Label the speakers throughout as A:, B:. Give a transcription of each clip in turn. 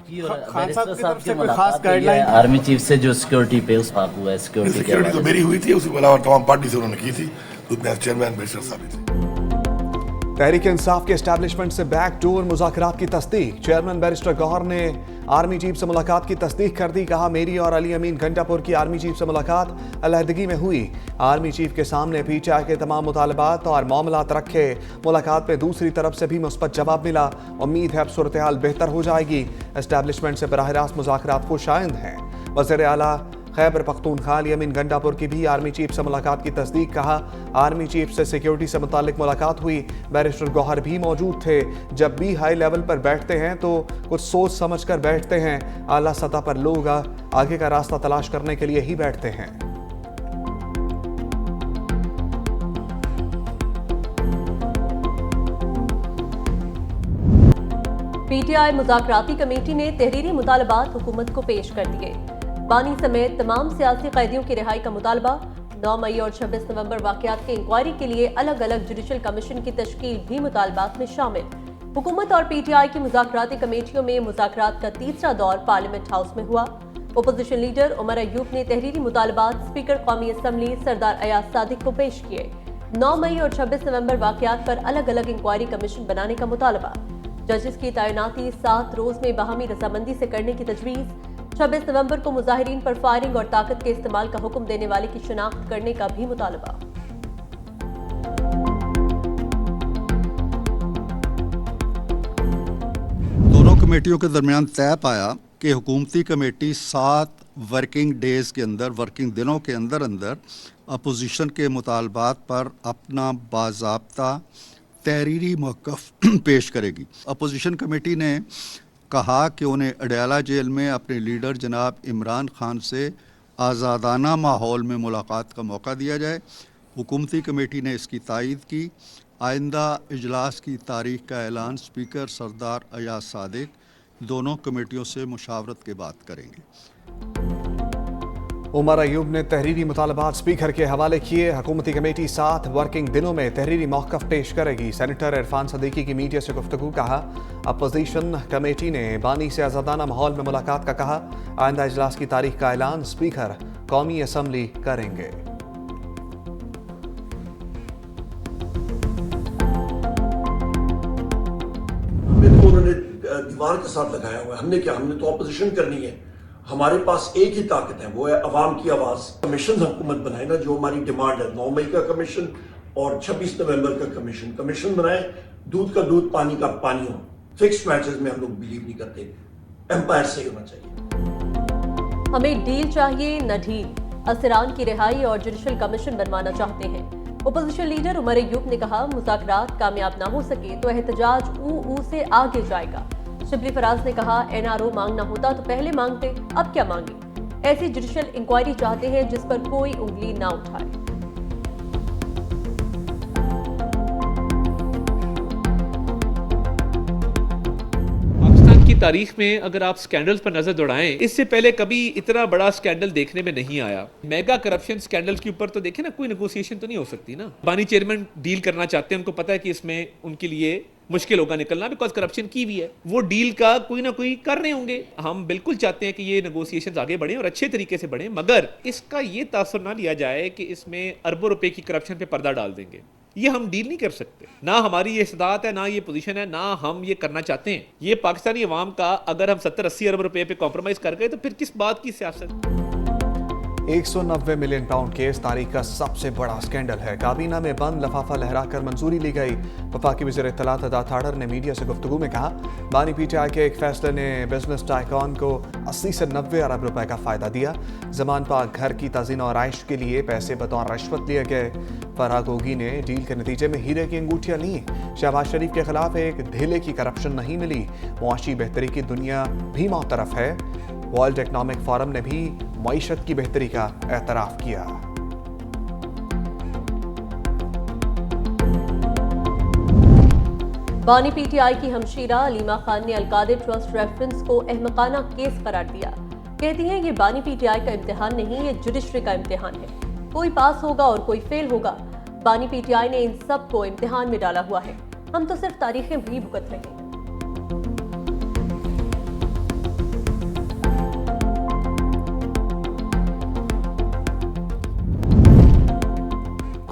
A: खान साहब की तरफ से कोई खास गाइडलाइन
B: आर्मी चीफ से जो सिक्योरिटी पे उस बात हुआ है
C: सिक्योरिटी तो मेरी हुई थी, उसके अलावा तमाम पार्टी से उन्होंने की थी, उसमें चेयरमैन बैरिस्टर साहब भी थे।
D: तहरीक इंसाफ के एस्टैब्लिशमेंट से बैकडोर मुज़ाकरात की तस्दीक। चेयरमैन बैरिस्टर गौहर ने आर्मी चीफ से मुलाकात की तस्दीक कर दी। कहा, मेरी और अली अमीन घंटापुर की आर्मी चीफ से मुलाकात अलहदगी में हुई। आर्मी चीफ के सामने पीटीआई के तमाम मुतालबात और मामलात रखे। मुलाकात में दूसरी तरफ से भी मुस्बत जवाब मिला। उम्मीद है अब सूरत हाल बेहतर हो जाएगी। एस्टैब्लिशमेंट से बराह रास्त मुज़ाकरात खुशाइंद हैं। वज़ीर आला खैबर पख्तूनख्वा अली अमीन घंटापुर की भी आर्मी चीफ से मुलाकात की तस्दीक। कहा, आर्मी चीफ से सिक्योरिटी से मुतालिक मुलाकात हुई। बैरिस्टर गौहर भी मौजूद थे। जब भी हाई लेवल पर बैठते हैं तो कुछ सोच समझ कर बैठते हैं। आला सतह पर लोग आगे का रास्ता तलाश करने के लिए ही बैठते हैं।
E: पीटीआई मुज़ाकराती कमेटी ने तहरीरी मुतालबात हुकूमत को पेश कर दिए। बानी समेत तमाम सियासी कैदियों की रिहाई का मुतालबा। 9 मई और 26 नवंबर वाकयात की इंक्वायरी के लिए अलग अलग जुडिशल कमीशन की तश्कील भी मुतालबात में शामिल। हुकूमत और पीटीआई की मुज़ाकराती कमेटियों में मुज़ाकरात का तीसरा दौर पार्लियामेंट हाउस में हुआ। अपोजिशन लीडर उमर अयूब ने तहरीरी मुतालबात स्पीकर कौमी असम्बली सरदार अयाज सादिक को पेश किए। 9 मई और 26 नवंबर वाकयात पर अलग अलग इंक्वायरी कमीशन बनाने का मुतालबा। जजेस की तैनाती 7 रोज में बाहमी रजामंदी से करने की तजवीज़। 26 नवंबर को मुजाहिरीन पर फायरिंग और ताकत के इस्तेमाल का हुक्म देने वाले की शिनाख्त करने का भी मुतालबा।
F: दोनों कमेटियों के दरमियान तय पाया कि हुकूमती कमेटी 7 वर्किंग डेज के अंदर, वर्किंग दिनों के अंदर अंदर अपोजिशन के मुतालबात पर अपना बाज़ाब्ता तहरीरी मौक़िफ़ पेश करेगी। अपोजिशन कमेटी ने कहा कि उन्हें अडयाला जेल में अपने लीडर जनाब इमरान खान से आज़ादाना माहौल में मुलाकात का मौका दिया जाए। हुकूमती कमेटी ने इसकी तायीद की। आइंदा इजलास की तारीख का ऐलान स्पीकर सरदार अयाज सादिक दोनों कमेटियों से मुशावरत के बाद करेंगे।
D: उमर अयूब ने तहरीरी मुतालबात स्पीकर के हवाले किए। हुकूमती कमेटी 7 वर्किंग दिनों में तहरीरी मौक़िफ़ पेश करेगी। सेनेटर इरफान सदीकी की मीडिया से गुफ्तगू। कहा, अपोजिशन कमेटी ने बानी से आज़ादाना माहौल में मुलाकात का कहा। आइंदा इजलास की तारीख का ऐलान स्पीकर कौमी असम्बली करेंगे।
G: उन्होंने दीवार के साथ लगाया हुआ है। हमने क्या, हमने तो ऑपोजिशन करनी है। हमारे पास एक ही ताकत है, वो है अवाम की आवाज। कमीशन हुकूमत बनाए ना, जो हमारी डिमांड है 9 मई का कमीशन और 26 नवंबर का कमीशन बनाए। दूध का दूध, पानी का पानी हो। फिक्स्ड मैचेस में हम लोग बिलीव नहीं करते। एम्पायर सही होना चाहिए।
E: हमें डील चाहिए न ढील। असरान की रिहाई और जुडिशल कमीशन बनवाना चाहते हैं। अपोजिशन लीडर उमर अयूब ने कहा, मुज़ाकरात कामयाब ना हो सके तो एहतजाज ऊ से आगे जाएगा। शिबली फराज ने कहा, एनआरओ मांगना होता तो पहले मांगते, अब क्या मांगे। ऐसी जुडिशल इंक्वायरी चाहते हैं जिस पर कोई उंगली ना उठाए।
H: पाकिस्तान की तारीख में अगर आप स्कैंडल्स पर नजर दौड़ाएं, इससे पहले कभी इतना बड़ा स्कैंडल देखने में नहीं आया। मेगा करप्शन स्कैंडल के ऊपर तो देखें ना, कोई नेगोशिएशन तो नहीं हो सकती ना। बानी चेयरमैन डील करना चाहते हैं, उनको पता है कि इसमें उनके लिए मुश्किल होगा निकलना, बिकॉज करप्शन की भी है। वो डील का कोई ना कोई कर रहे होंगे। हम बिल्कुल चाहते हैं कि ये नेगोशिएशंस आगे बढ़े और अच्छे तरीके से बढ़े, मगर इसका ये तासुर ना लिया जाए कि इसमें अरबों रुपए की करप्शन पे पर्दा डाल देंगे। ये हम डील नहीं कर सकते, ना हमारी ये इस्तात है, ना ये पोजीशन है, ना हम ये करना चाहते हैं। ये पाकिस्तानी अवाम का अगर हम 70-80 अरब रुपए पे कॉम्प्रोमाइज कर गए तो फिर किस बात की सियासत।
D: 190 मिलियन पाउंड केस तारीख का सबसे बड़ा स्कैंडल है। काबीना में बंद लफाफा लहराकर मंजूरी ली गई। वफाकी वज़ीर इत्तलात अदा थाड़र ने मीडिया से गुफ्तगू में कहा, बानी पीटीआई के एक फैसले ने बिजनेस टाइकॉन को 80 से 90 अरब रुपए का फ़ायदा दिया। जमान पाक घर की तज़ीन और आइश के लिए पैसे बतौर रिश्वत लिए गए। फराग होगी ने डील के नतीजे में हीरे की अंगूठियाँ ली। शहबाज शरीफ के खिलाफ एक ढेले की करप्शन नहीं मिली। मुआशी बेहतरी की दुनिया भी मौतरफ है। वर्ल्ड इकनॉमिक फोरम ने भी मईशत की बेहतरी का एतराफ़ किया।
E: बानी पीटीआई की हमशीरा अलीमा खान ने अलकादे ट्रस्ट रेफरेंस को अहमकाना केस करार दिया। कहती हैं ये बानी पीटीआई का इम्तिहान नहीं, ये जुडिशरी का इम्तिहान है। कोई पास होगा और कोई फेल होगा। बानी पीटीआई ने इन सब को इम्तिहान में डाला हुआ है। हम तो सिर्फ तारीखें भी भुगत रहे हैं।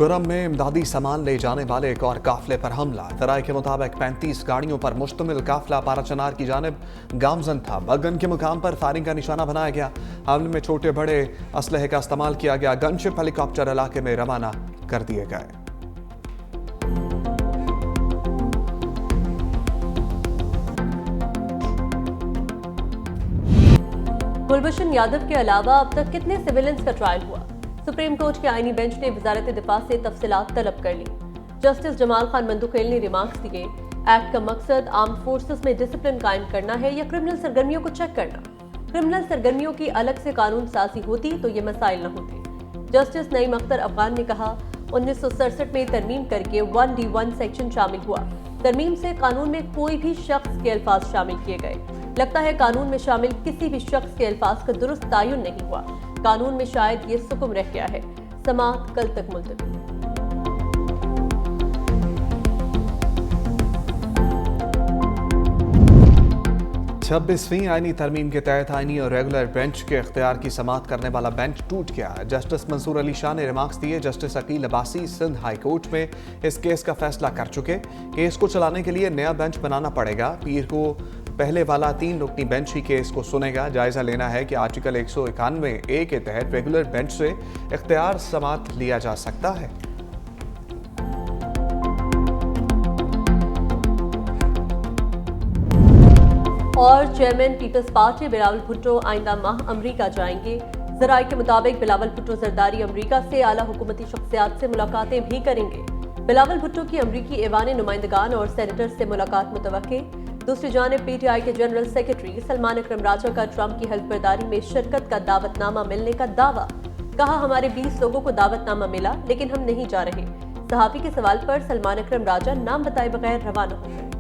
D: कुरम में इमदादी सामान ले जाने वाले एक और काफिले पर हमला। तराई के मुताबिक 35 गाड़ियों पर मुश्तमिल काफिला पाराचनार की जानिब गामजन था। बगन के मुकाम पर फायरिंग का निशाना बनाया गया। हमले में छोटे बड़े असलहे का इस्तेमाल किया गया। गनशिप हेलीकॉप्टर इलाके में रवाना कर दिए गए।
E: कुलभूषण यादव के अलावा अब तक कितने सिविलियंस का ट्रायल हुआ? सुप्रीम कोर्ट के आईनी बेंच ने वजारत दिफा से तफसीलात तलब कर ली। जस्टिस जमाल खान मंदुखेल ने रिमार्क्स दिए, एक्ट का मकसद आर्म फोर्सेस में डिसिप्लिन कायम करना है या क्रिमिनल सरगर्मियों को चेक करना। क्रिमिनल सरगर्मियों की अलग से कानून साजी होती तो ये मसाइल न होते। जस्टिस नईम अख्तर अफगान ने कहा, 1967 में तरमीम करके 1D1 सेक्शन शामिल हुआ। तरमीम से कानून में कोई भी शख्स के अल्फाज शामिल किए गए। लगता है कानून में शामिल किसी भी शख्स के अल्फाज का दुरुस्त तायुन नहीं हुआ। कानून में शायद ये सुकुम रह गया है। समाअत कल तक मुलतवी।
D: 26वीं आईनी तरमीम के तहत आईनी और रेगुलर बेंच के इख्तियार की समाअत करने वाला बेंच टूट गया। जस्टिस मंसूर अली शाह ने रिमार्क्स दिए। Justice Aqeel Abbasi Sindh high court में इस केस का फैसला कर चुके। केस को चलाने के लिए नया बेंच बनाना पड़ेगा। पीर को पहले वाला 3 रुकनी बेंच ही केस को सुनेगा। जायजा लेना है कि आर्टिकल 191A के तहत रेगुलर बेंच से इख्तियार समाअत लिया जा सकता है।
E: और चेयरमैन पीपल्स पार्टी बिलावल भुट्टो आइंदा माह अमरीका जाएंगे। जराये के मुताबिक बिलावल भुट्टो जरदारी अमरीका से आला हुकूमती शख्सियात से मुलाकातें भी करेंगे। बिलावल भुट्टो की अमरीकी ऐवान नुमाइंदगान और सेनेटर से मुलाकात मुतवक्के। दूसरी जानिब PTI के जनरल सेक्रेटरी सलमान अकरम राजा का ट्रंप की हल्फबर्दारी में शिरकत का दावतनामा मिलने का दावा। कहा, हमारे 20 लोगों को दावतनामा मिला लेकिन हम नहीं जा रहे। सहाफी के सवाल पर सलमान अकरम राजा नाम बताए बगैर रवाना हो गए।